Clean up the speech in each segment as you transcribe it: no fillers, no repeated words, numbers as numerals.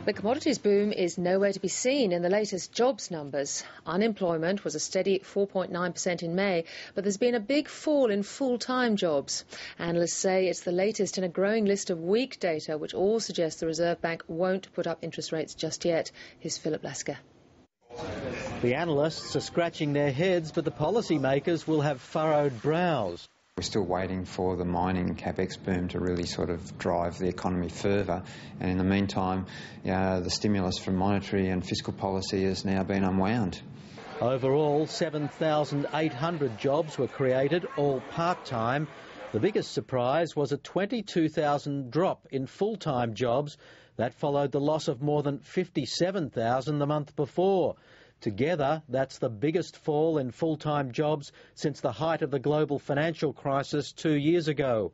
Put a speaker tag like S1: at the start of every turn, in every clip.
S1: The commodities boom is nowhere to be seen in the latest jobs numbers. Unemployment was a steady 4.9% in May, but there's been a big fall in full-time jobs. Analysts say it's the latest in a growing list of weak data, which all suggests the Reserve Bank won't put up interest rates just yet. Here's Philip Lasker.
S2: The analysts are scratching their heads, but the policymakers will have furrowed brows.
S3: We're still waiting for the mining capex boom to really sort of drive the economy further, and in the meantime, the stimulus from monetary and fiscal policy has now been unwound.
S2: Overall, 7,800 jobs were created, all part-time. The biggest surprise was a 22,000 drop in full-time jobs. That followed the loss of more than 57,000 the month before. Together, that's the biggest fall in full-time jobs since the height of the global financial crisis 2 years ago.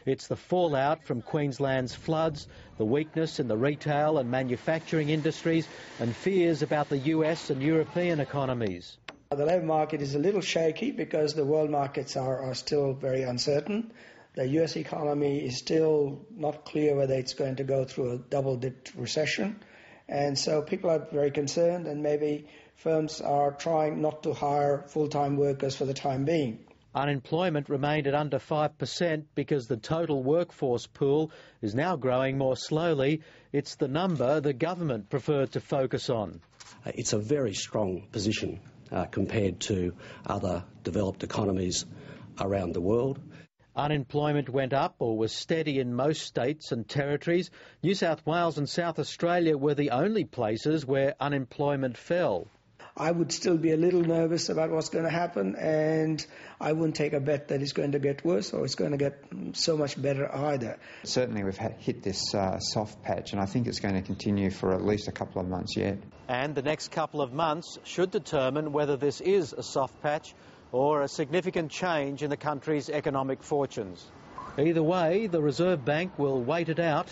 S2: It's the fallout from Queensland's floods, the weakness in the retail and manufacturing industries, and fears about the US and European economies.
S4: The labour market is a little shaky because the world markets are still very uncertain. The US economy is still not clear whether it's going to go through a double-dipped recession. And so people are very concerned, and maybe firms are trying not to hire full-time workers for the time being.
S2: Unemployment remained at under 5% because the total workforce pool is now growing more slowly. It's the number the government preferred to focus on.
S5: It's a very strong position compared to other developed economies around the world.
S2: Unemployment went up or was steady in most states and territories. New South Wales and South Australia were the only places where unemployment fell.
S4: I would still be a little nervous about what's going to happen, and I wouldn't take a bet that it's going to get worse or it's going to get so much better either.
S3: Certainly we've hit this soft patch, and I think it's going to continue for at least a couple of months yet.
S2: And the next couple of months should determine whether this is a soft patch or a significant change in the country's economic fortunes. Either way, the Reserve Bank will wait it out.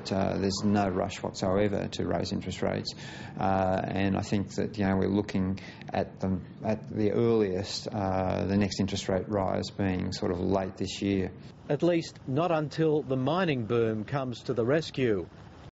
S3: There's no rush whatsoever to raise interest rates, and I think that we're looking at the earliest the next interest rate rise being sort of late this year.
S2: At least not until the mining boom comes to the rescue.